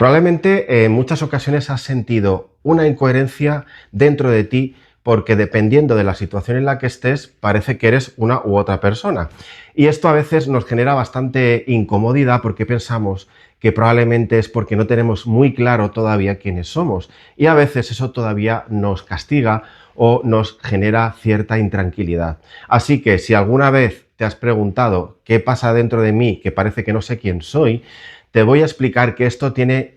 Probablemente en muchas ocasiones has sentido una incoherencia dentro de ti porque dependiendo de la situación en la que estés, parece que eres una u otra persona. Y esto a veces nos genera bastante incomodidad porque pensamos que probablemente es porque no tenemos muy claro todavía quiénes somos. Y a veces eso todavía nos castiga o nos genera cierta intranquilidad. Así que si alguna vez te has preguntado qué pasa dentro de mí, que parece que no sé quién soy, te voy a explicar que esto tiene,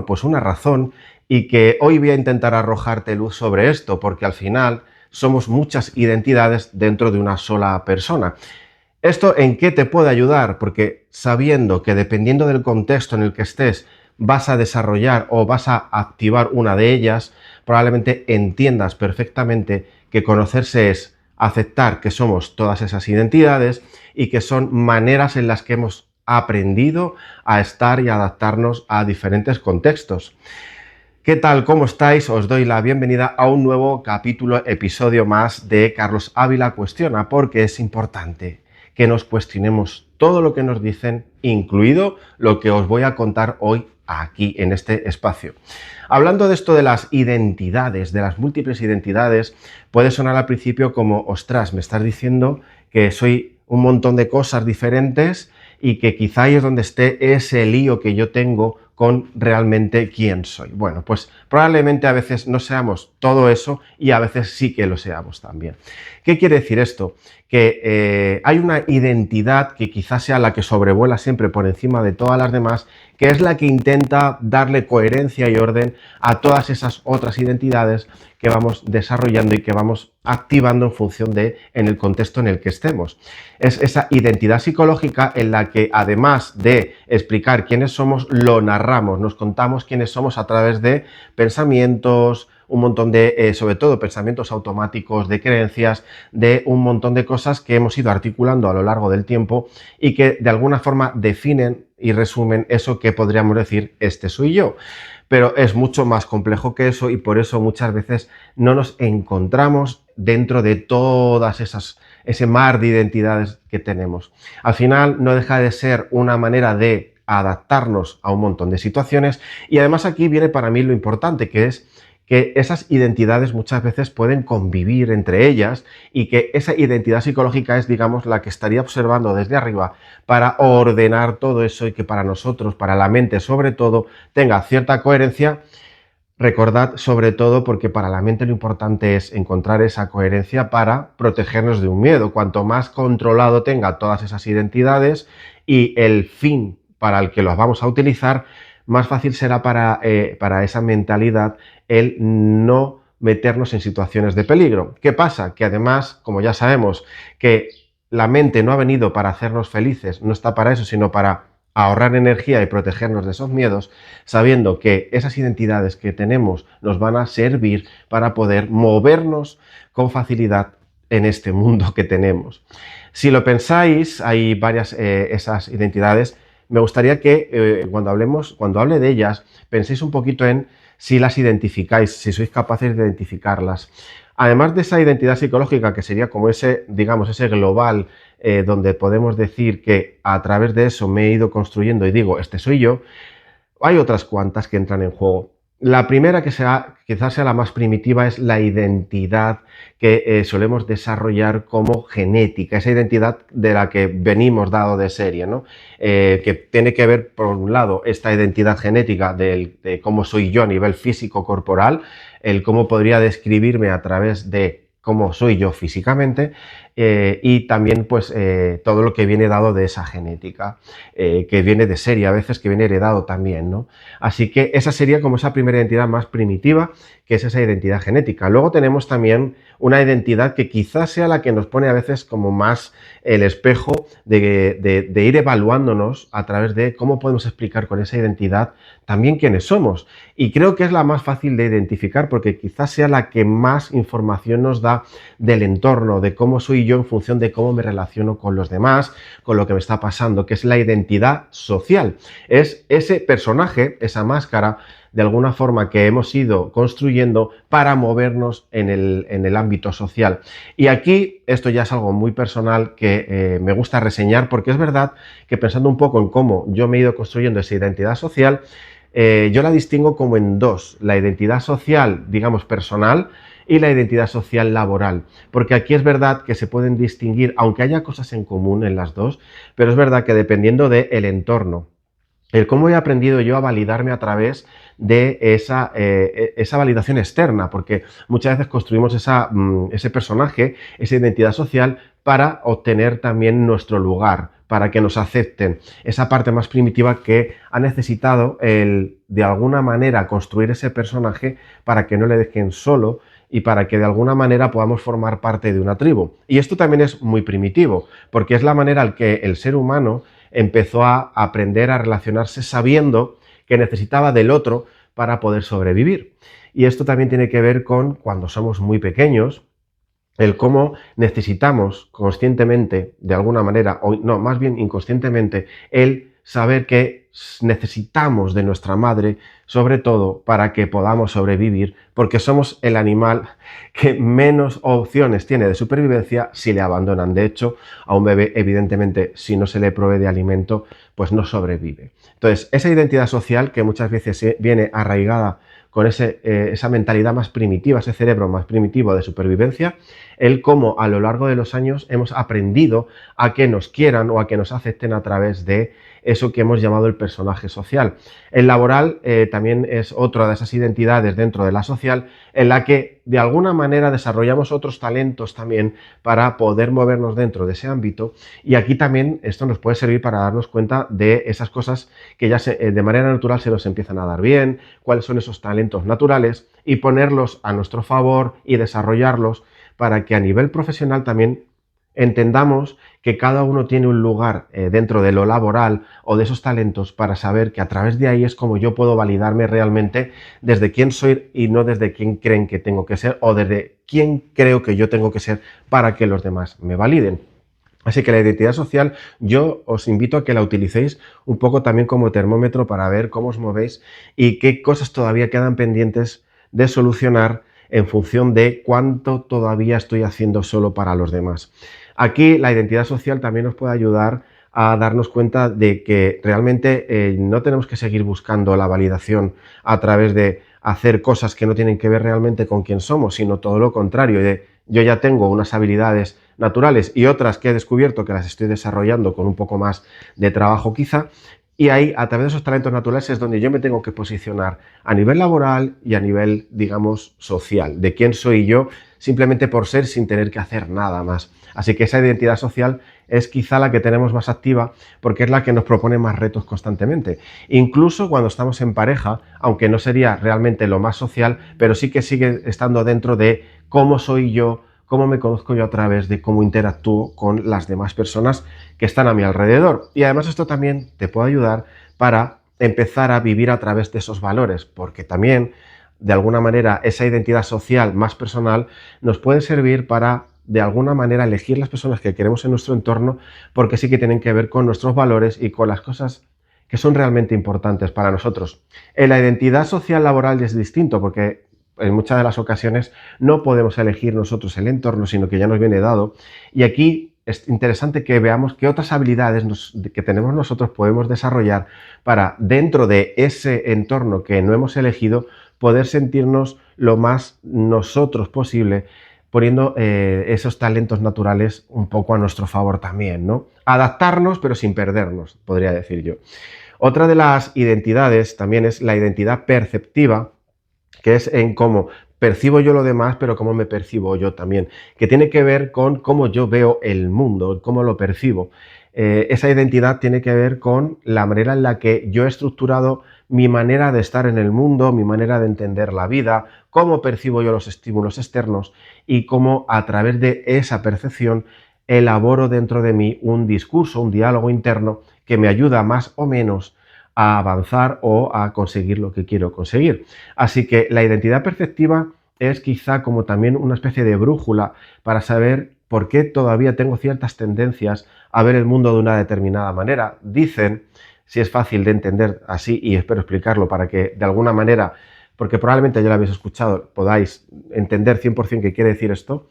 pues una razón y que hoy voy a intentar arrojarte luz sobre esto, porque al final somos muchas identidades dentro de una sola persona. ¿Esto en qué te puede ayudar? Porque sabiendo que dependiendo del contexto en el que estés, vas a desarrollar o vas a activar una de ellas, probablemente entiendas perfectamente que conocerse es aceptar que somos todas esas identidades y que son maneras en las que hemos aprendido a estar y adaptarnos a diferentes contextos. ¿Qué tal? ¿Cómo estáis? Os doy la bienvenida a un nuevo capítulo, episodio más de Carlos Ávila Cuestiona, porque es importante que nos cuestionemos todo lo que nos dicen, incluido lo que os voy a contar hoy aquí en este espacio. Hablando de esto de las identidades, de las múltiples identidades, puede sonar al principio como, ostras, me estás diciendo que soy un montón de cosas diferentes y que quizá ahí es donde esté ese lío que yo tengo con realmente quién soy. Bueno, pues probablemente a veces no seamos todo eso y a veces sí que lo seamos también. ¿Qué quiere decir esto? Que hay una identidad que quizás sea la que sobrevuela siempre por encima de todas las demás, que es la que intenta darle coherencia y orden a todas esas otras identidades que vamos desarrollando y que vamos activando en función de en el contexto en el que estemos. Es esa identidad psicológica en la que, además de explicar quiénes somos, lo narramos, nos contamos quiénes somos a través de pensamientos, un montón de, sobre todo, pensamientos automáticos, de creencias, de un montón de cosas que hemos ido articulando a lo largo del tiempo y que de alguna forma definen y resumen eso que podríamos decir, este soy yo. Pero es mucho más complejo que eso y por eso muchas veces no nos encontramos dentro de todas ese mar de identidades que tenemos. Al final no deja de ser una manera de adaptarnos a un montón de situaciones y además aquí viene para mí lo importante, que es que esas identidades muchas veces pueden convivir entre ellas y que esa identidad psicológica es, digamos, la que estaría observando desde arriba para ordenar todo eso y que para nosotros, para la mente sobre todo, tenga cierta coherencia. Recordad sobre todo porque para la mente lo importante es encontrar esa coherencia para protegernos de un miedo. Cuanto más controlado tenga todas esas identidades y el fin para el que los vamos a utilizar, más fácil será para esa mentalidad el no meternos en situaciones de peligro. ¿Qué pasa? Que además, como ya sabemos, que la mente no ha venido para hacernos felices, no está para eso, sino para ahorrar energía y protegernos de esos miedos, sabiendo que esas identidades que tenemos nos van a servir para poder movernos con facilidad en este mundo que tenemos. Si lo pensáis, hay varias esas identidades. Me gustaría que cuando hable de ellas, penséis un poquito en si las identificáis, si sois capaces de identificarlas. Además de esa identidad psicológica, que sería como ese, digamos, ese global, donde podemos decir que a través de eso me he ido construyendo y digo, este soy yo, hay otras cuantas que entran en juego. La primera, que quizás sea la más primitiva, es la identidad que solemos desarrollar como genética, esa identidad de la que venimos dado de serie, ¿no? Que tiene que ver, por un lado, esta identidad genética de cómo soy yo a nivel físico corporal, el cómo podría describirme a través de cómo soy yo físicamente, y también pues todo lo que viene dado de esa genética, que viene de serie, a veces que viene heredado también, ¿no? Así que esa sería como esa primera identidad más primitiva, que es esa identidad genética. Luego tenemos también una identidad que quizás sea la que nos pone a veces como más el espejo de ir evaluándonos a través de cómo podemos explicar con esa identidad también quiénes somos. Y creo que es la más fácil de identificar porque quizás sea la que más información nos da del entorno, de cómo soy yo en función de cómo me relaciono con los demás, con lo que me está pasando, que es la identidad social. Es ese personaje, esa máscara, de alguna forma que hemos ido construyendo para movernos en el ámbito social. Y aquí esto ya es algo muy personal que me gusta reseñar porque es verdad que pensando un poco en cómo yo me he ido construyendo esa identidad social, yo la distingo como en dos: la identidad social, digamos, personal, y la identidad social laboral, porque aquí es verdad que se pueden distinguir, aunque haya cosas en común en las dos, pero es verdad que dependiendo del entorno, el cómo he aprendido yo a validarme a través de esa validación externa, porque muchas veces construimos ese personaje, esa identidad social, para obtener también nuestro lugar, para que nos acepten. Esa parte más primitiva que ha necesitado de alguna manera, construir ese personaje para que no le dejen solo y para que de alguna manera podamos formar parte de una tribu. Y esto también es muy primitivo, porque es la manera en que el ser humano empezó a aprender a relacionarse sabiendo que necesitaba del otro para poder sobrevivir. Y esto también tiene que ver con cuando somos muy pequeños, el cómo necesitamos conscientemente, de alguna manera, o no, más bien inconscientemente, el saber que necesitamos de nuestra madre, sobre todo para que podamos sobrevivir, porque somos el animal que menos opciones tiene de supervivencia si le abandonan. De hecho, a un bebé, evidentemente, si no se le provee de alimento, pues no sobrevive. Entonces, esa identidad social que muchas veces viene arraigada con esa mentalidad más primitiva, ese cerebro más primitivo de supervivencia, el cómo a lo largo de los años hemos aprendido a que nos quieran o a que nos acepten a través de eso que hemos llamado el personaje social. El laboral también es otra de esas identidades dentro de la social, en la que de alguna manera desarrollamos otros talentos también para poder movernos dentro de ese ámbito, y aquí también esto nos puede servir para darnos cuenta de esas cosas que ya de manera natural se nos empiezan a dar bien, cuáles son esos talentos naturales, y ponerlos a nuestro favor y desarrollarlos para que a nivel profesional también entendamos que cada uno tiene un lugar dentro de lo laboral o de esos talentos, para saber que a través de ahí es como yo puedo validarme realmente desde quién soy y no desde quién creen que tengo que ser o desde quién creo que yo tengo que ser para que los demás me validen. Así que la identidad social yo os invito a que la utilicéis un poco también como termómetro para ver cómo os movéis y qué cosas todavía quedan pendientes de solucionar en función de cuánto todavía estoy haciendo solo para los demás. Aquí la identidad social también nos puede ayudar a darnos cuenta de que realmente no tenemos que seguir buscando la validación a través de hacer cosas que no tienen que ver realmente con quién somos, sino todo lo contrario, de yo ya tengo unas habilidades naturales y otras que he descubierto que las estoy desarrollando con un poco más de trabajo quizá, y ahí, a través de esos talentos naturales, es donde yo me tengo que posicionar a nivel laboral y a nivel, digamos, social, de quién soy yo, simplemente por ser, sin tener que hacer nada más. Así que esa identidad social es quizá la que tenemos más activa, porque es la que nos propone más retos constantemente. Incluso cuando estamos en pareja, aunque no sería realmente lo más social, pero sí que sigue estando dentro de cómo soy yo, cómo me conozco yo a través de cómo interactúo con las demás personas que están a mi alrededor. Y además esto también te puede ayudar para empezar a vivir a través de esos valores, porque también, de alguna manera, esa identidad social más personal nos puede servir para, de alguna manera, elegir las personas que queremos en nuestro entorno, porque sí que tienen que ver con nuestros valores y con las cosas que son realmente importantes para nosotros. En la identidad social laboral es distinto, porque en muchas de las ocasiones no podemos elegir nosotros el entorno, sino que ya nos viene dado. Y aquí es interesante que veamos qué otras habilidades que tenemos nosotros podemos desarrollar para, dentro de ese entorno que no hemos elegido, poder sentirnos lo más nosotros posible, poniendo esos talentos naturales un poco a nuestro favor también, ¿no? Adaptarnos, pero sin perdernos, podría decir yo. Otra de las identidades también es la identidad perceptiva, que es en cómo percibo yo lo demás, pero cómo me percibo yo también, que tiene que ver con cómo yo veo el mundo, cómo lo percibo. Esa identidad tiene que ver con la manera en la que yo he estructurado mi manera de estar en el mundo, mi manera de entender la vida, cómo percibo yo los estímulos externos y cómo, a través de esa percepción, elaboro dentro de mí un discurso, un diálogo interno que me ayuda más o menos a avanzar o a conseguir lo que quiero conseguir. Así que la identidad perceptiva es quizá como también una especie de brújula para saber por qué todavía tengo ciertas tendencias a ver el mundo de una determinada manera. Dicen, si es fácil de entender así, y espero explicarlo para que de alguna manera, porque probablemente ya lo habéis escuchado, podáis entender 100% qué quiere decir esto.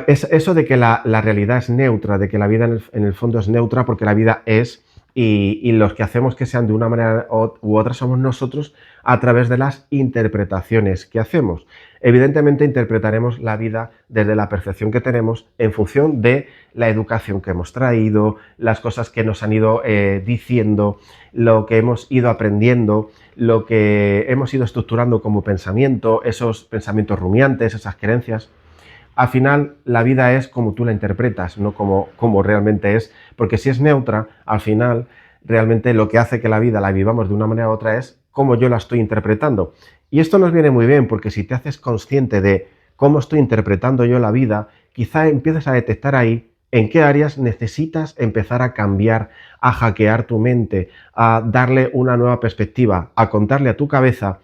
Es eso de que la realidad es neutra, de que la vida en el fondo es neutra, porque la vida es, y los que hacemos que sean de una manera u otra somos nosotros a través de las interpretaciones que hacemos. Evidentemente interpretaremos la vida desde la percepción que tenemos en función de la educación que hemos traído, las cosas que nos han ido diciendo, lo que hemos ido aprendiendo, lo que hemos ido estructurando como pensamiento, esos pensamientos rumiantes, esas creencias. Al final, la vida es como tú la interpretas, no como realmente es, porque si es neutra, al final, realmente lo que hace que la vida la vivamos de una manera u otra es cómo yo la estoy interpretando. Y esto nos viene muy bien, porque si te haces consciente de cómo estoy interpretando yo la vida, quizá empieces a detectar ahí en qué áreas necesitas empezar a cambiar, a hackear tu mente, a darle una nueva perspectiva, a contarle a tu cabeza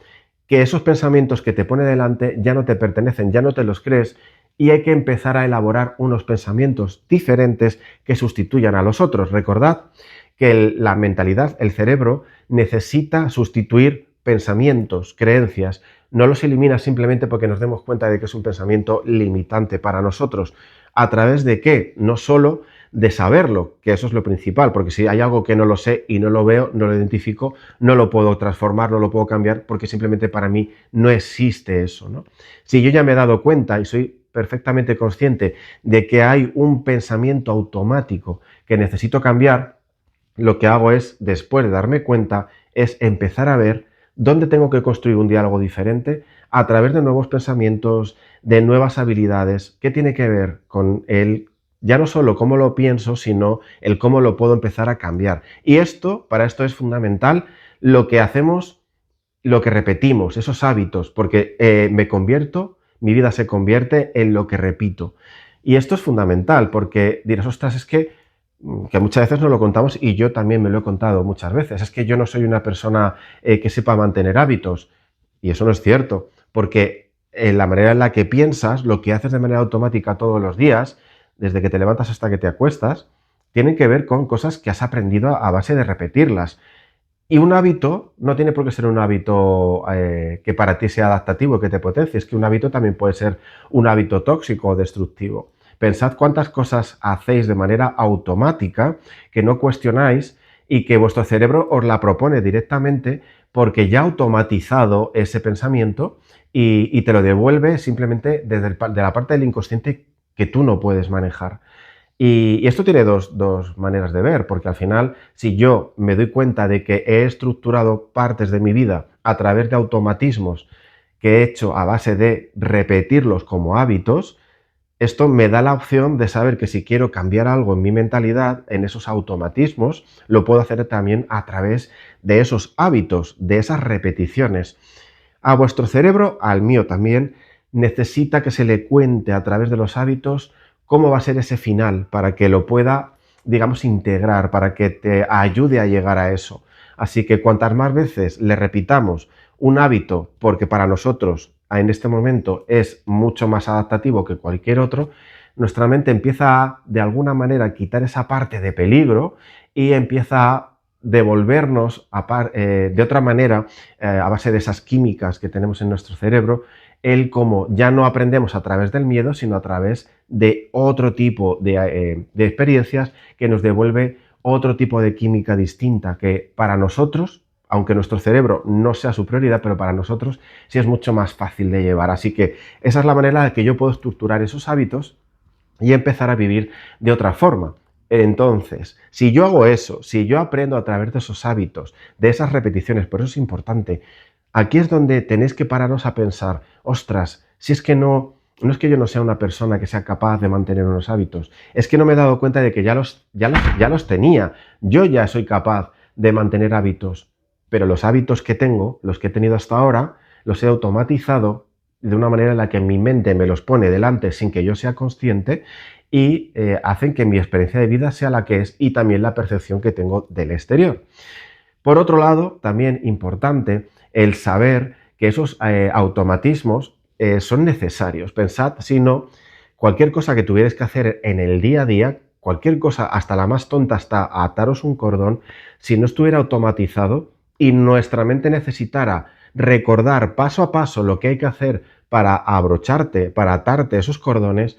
que esos pensamientos que te pone delante ya no te pertenecen, ya no te los crees y hay que empezar a elaborar unos pensamientos diferentes que sustituyan a los otros. Recordad que la mentalidad, el cerebro, necesita sustituir pensamientos, creencias. No los elimina simplemente porque nos demos cuenta de que es un pensamiento limitante para nosotros. ¿A través de qué? No solo de saberlo, que eso es lo principal, porque si hay algo que no lo sé y no lo veo, no lo identifico, no lo puedo transformar, no lo puedo cambiar, porque simplemente para mí no existe eso, ¿no? Si yo ya me he dado cuenta y soy perfectamente consciente de que hay un pensamiento automático que necesito cambiar, lo que hago es, después de darme cuenta, es empezar a ver dónde tengo que construir un diálogo diferente a través de nuevos pensamientos, de nuevas habilidades, que tiene que ver con el ya no solo cómo lo pienso, sino el cómo lo puedo empezar a cambiar. Y para esto es fundamental lo que hacemos, lo que repetimos, esos hábitos, porque mi vida se convierte en lo que repito. Y esto es fundamental, porque dirás, ostras, es que muchas veces no lo contamos y yo también me lo he contado muchas veces. Es que yo no soy una persona que sepa mantener hábitos. Y eso no es cierto, porque en la manera en la que piensas, lo que haces de manera automática todos los días, desde que te levantas hasta que te acuestas, tienen que ver con cosas que has aprendido a base de repetirlas. Y un hábito no tiene por qué ser un hábito que para ti sea adaptativo, que te potencie. Es que un hábito también puede ser un hábito tóxico o destructivo. Pensad cuántas cosas hacéis de manera automática que no cuestionáis y que vuestro cerebro os la propone directamente porque ya ha automatizado ese pensamiento y te lo devuelve simplemente de la parte del inconsciente que tú no puedes manejar. Y esto tiene dos maneras de ver, porque al final, si yo me doy cuenta de que he estructurado partes de mi vida a través de automatismos que he hecho a base de repetirlos como hábitos, esto me da la opción de saber que si quiero cambiar algo en mi mentalidad, en esos automatismos, lo puedo hacer también a través de esos hábitos, de esas repeticiones. A vuestro cerebro, al mío también, necesita que se le cuente a través de los hábitos cómo va a ser ese final para que lo pueda, digamos, integrar, para que te ayude a llegar a eso. Así que cuantas más veces le repitamos un hábito, porque para nosotros en este momento es mucho más adaptativo que cualquier otro, nuestra mente empieza a, de alguna manera, a quitar esa parte de peligro y empieza a devolvernos de otra manera, a base de esas químicas que tenemos en nuestro cerebro, el cómo ya no aprendemos a través del miedo, sino a través de otro tipo de experiencias que nos devuelve otro tipo de química distinta que para nosotros, aunque nuestro cerebro no sea su prioridad, pero para nosotros sí es mucho más fácil de llevar. Así que esa es la manera en que yo puedo estructurar esos hábitos y empezar a vivir de otra forma. Entonces, si yo hago eso, si yo aprendo a través de esos hábitos, de esas repeticiones, por eso es importante, aquí es donde tenéis que pararos a pensar, ostras, si es que no es que yo no sea una persona que sea capaz de mantener unos hábitos, es que no me he dado cuenta de que ya los tenía, yo ya soy capaz de mantener hábitos, pero los hábitos que tengo, los que he tenido hasta ahora, los he automatizado de una manera en la que mi mente me los pone delante sin que yo sea consciente y hacen que mi experiencia de vida sea la que es y también la percepción que tengo del exterior. Por otro lado, también importante el saber que esos automatismos son necesarios. Pensad, si no, cualquier cosa que tuvierais que hacer en el día a día, cualquier cosa, hasta la más tonta, hasta ataros un cordón, si no estuviera automatizado y nuestra mente necesitara recordar paso a paso lo que hay que hacer para abrocharte, para atarte esos cordones,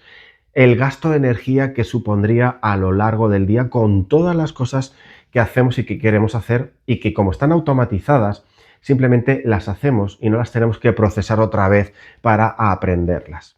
el gasto de energía que supondría a lo largo del día con todas las cosas que hacemos y que queremos hacer y que como están automatizadas, simplemente las hacemos y no las tenemos que procesar otra vez para aprenderlas.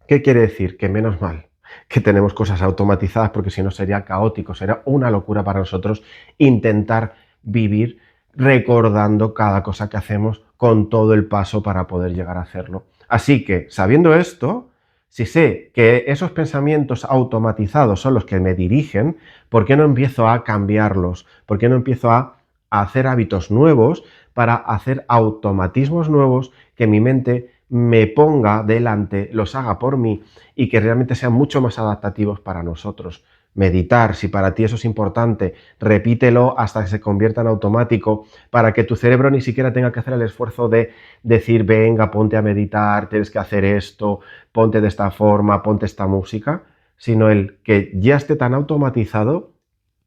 ¿Qué quiere decir? Que menos mal que tenemos cosas automatizadas porque si no sería caótico, sería una locura para nosotros intentar vivir recordando cada cosa que hacemos con todo el paso para poder llegar a hacerlo. Así que, sabiendo esto, si sé que esos pensamientos automatizados son los que me dirigen, ¿por qué no empiezo a cambiarlos? ¿Por qué no empiezo a hacer hábitos nuevos para hacer automatismos nuevos que mi mente me ponga delante, los haga por mí y que realmente sean mucho más adaptativos para nosotros? Meditar, si para ti eso es importante, repítelo hasta que se convierta en automático para que tu cerebro ni siquiera tenga que hacer el esfuerzo de decir, venga, ponte a meditar, tienes que hacer esto, ponte de esta forma, ponte esta música, sino el que ya esté tan automatizado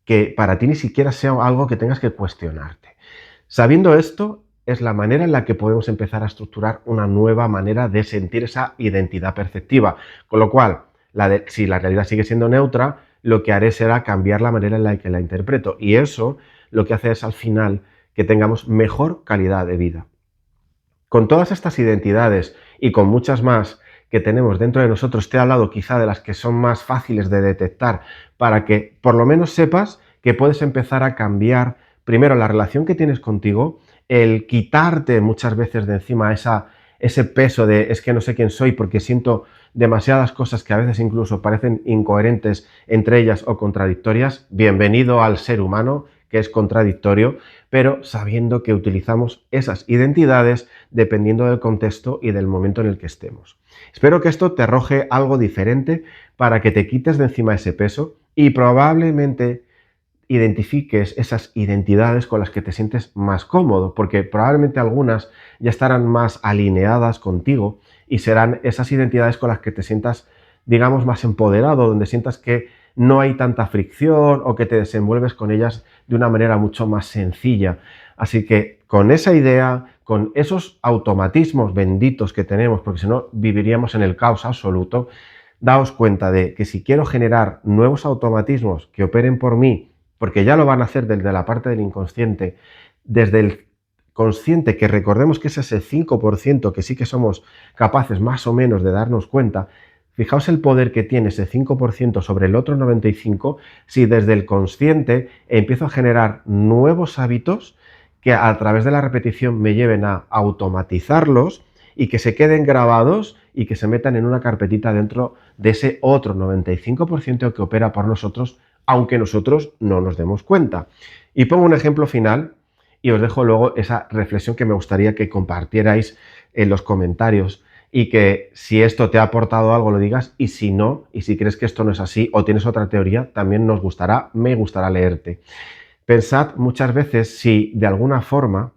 que para ti ni siquiera sea algo que tengas que cuestionarte. Sabiendo esto, es la manera en la que podemos empezar a estructurar una nueva manera de sentir esa identidad perceptiva. Con lo cual, si la realidad sigue siendo neutra, lo que haré será cambiar la manera en la que la interpreto. Y eso lo que hace es al final que tengamos mejor calidad de vida. Con todas estas identidades y con muchas más que tenemos dentro de nosotros, te he hablado quizá de las que son más fáciles de detectar para que por lo menos sepas que puedes empezar a cambiar primero la relación que tienes contigo, el quitarte muchas veces de encima ese peso de es que no sé quién soy porque siento demasiadas cosas que a veces incluso parecen incoherentes entre ellas o contradictorias. Bienvenido al ser humano, que es contradictorio, pero sabiendo que utilizamos esas identidades dependiendo del contexto y del momento en el que estemos. Espero que esto te arroje algo diferente para que te quites de encima ese peso y probablemente identifiques esas identidades con las que te sientes más cómodo, porque probablemente algunas ya estarán más alineadas contigo y serán esas identidades con las que te sientas, digamos, más empoderado, donde sientas que no hay tanta fricción o que te desenvuelves con ellas de una manera mucho más sencilla. Así que con esa idea, con esos automatismos benditos que tenemos, porque si no viviríamos en el caos absoluto, daos cuenta de que si quiero generar nuevos automatismos que operen por mí, porque ya lo van a hacer desde la parte del inconsciente, desde el consciente, que recordemos que es ese 5% que sí que somos capaces más o menos de darnos cuenta. Fijaos el poder que tiene ese 5% sobre el otro 95%, si desde el consciente empiezo a generar nuevos hábitos que a través de la repetición me lleven a automatizarlos y que se queden grabados y que se metan en una carpetita dentro de ese otro 95% que opera por nosotros, aunque nosotros no nos demos cuenta. Y pongo un ejemplo final y os dejo luego esa reflexión que me gustaría que compartierais en los comentarios y que si esto te ha aportado algo lo digas, y si no, y si crees que esto no es así o tienes otra teoría, también me gustará leerte. Pensad muchas veces si de alguna forma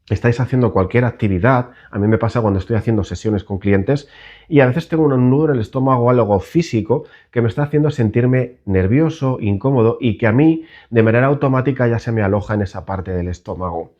estáis haciendo cualquier actividad. A mí me pasa cuando estoy haciendo sesiones con clientes y a veces tengo un nudo en el estómago o algo físico que me está haciendo sentirme nervioso, incómodo y que a mí de manera automática ya se me aloja en esa parte del estómago.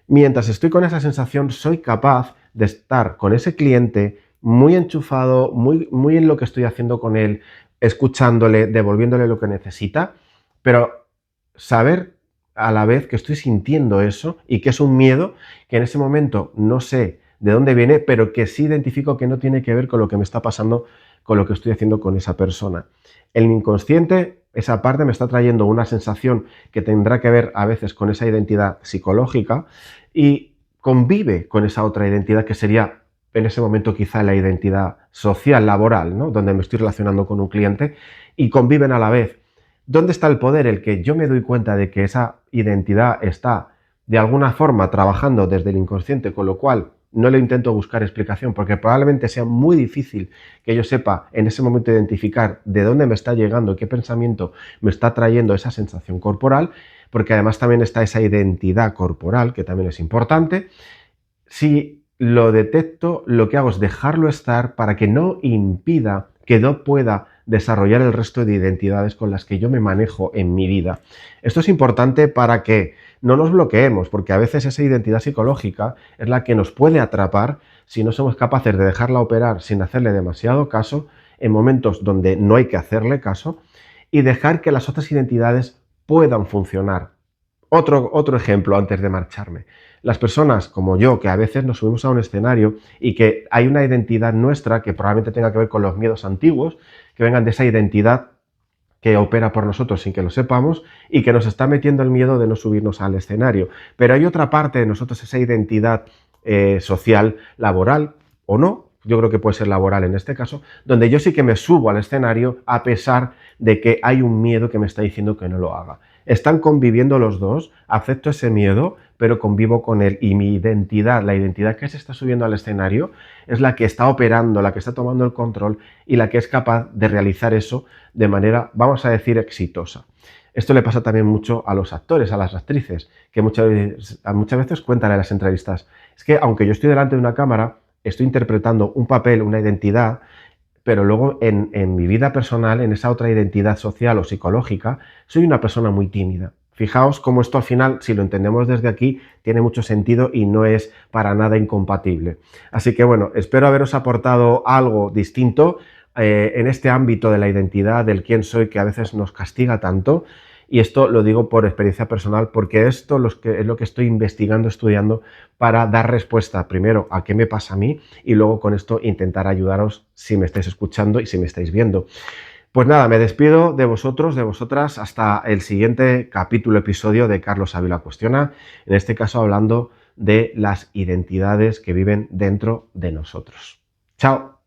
Mientras estoy con esa sensación, soy capaz de estar con ese cliente muy enchufado, muy en lo que estoy haciendo con él, escuchándole, devolviéndole lo que necesita, pero saber a la vez que estoy sintiendo eso y que es un miedo que en ese momento no sé de dónde viene, pero que sí identifico que no tiene que ver con lo que me está pasando, con lo que estoy haciendo con esa persona. El inconsciente, esa parte me está trayendo una sensación que tendrá que ver a veces con esa identidad psicológica y convive con esa otra identidad que sería en ese momento quizá la identidad social, laboral, ¿no? Donde me estoy relacionando con un cliente y conviven a la vez. ¿Dónde está el poder? El que yo me doy cuenta de que esa identidad está de alguna forma trabajando desde el inconsciente, con lo cual no le intento buscar explicación, porque probablemente sea muy difícil que yo sepa en ese momento identificar de dónde me está llegando, qué pensamiento me está trayendo esa sensación corporal, porque además también está esa identidad corporal, que también es importante. Si lo detecto, lo que hago es dejarlo estar para que no impida que no pueda desarrollar el resto de identidades con las que yo me manejo en mi vida. Esto es importante para que no nos bloqueemos, porque a veces esa identidad psicológica es la que nos puede atrapar si no somos capaces de dejarla operar sin hacerle demasiado caso en momentos donde no hay que hacerle caso y dejar que las otras identidades puedan funcionar. Otro ejemplo antes de marcharme. Las personas como yo, que a veces nos subimos a un escenario y que hay una identidad nuestra que probablemente tenga que ver con los miedos antiguos, que vengan de esa identidad que opera por nosotros sin que lo sepamos y que nos está metiendo el miedo de no subirnos al escenario. Pero hay otra parte de nosotros, esa identidad social, laboral o no, yo creo que puede ser laboral en este caso, donde yo sí que me subo al escenario a pesar de que hay un miedo que me está diciendo que no lo haga. Están conviviendo los dos, acepto ese miedo, pero convivo con él y mi identidad, la identidad que se está subiendo al escenario, es la que está operando, la que está tomando el control y la que es capaz de realizar eso de manera, vamos a decir, exitosa. Esto le pasa también mucho a los actores, a las actrices, que muchas veces cuentan en las entrevistas. Es que aunque yo estoy delante de una cámara, estoy interpretando un papel, una identidad, pero luego en mi vida personal, en esa otra identidad social o psicológica, soy una persona muy tímida. Fijaos cómo esto al final, si lo entendemos desde aquí, tiene mucho sentido y no es para nada incompatible. Así que bueno, espero haberos aportado algo distinto en este ámbito de la identidad, del quién soy, que a veces nos castiga tanto. Y esto lo digo por experiencia personal, porque esto es lo que estoy investigando, estudiando, para dar respuesta primero a qué me pasa a mí y luego con esto intentar ayudaros si me estáis escuchando y si me estáis viendo. Pues nada, me despido de vosotros, de vosotras, hasta el siguiente capítulo, episodio de Carlos Ávila Cuestiona, en este caso hablando de las identidades que viven dentro de nosotros. Chao.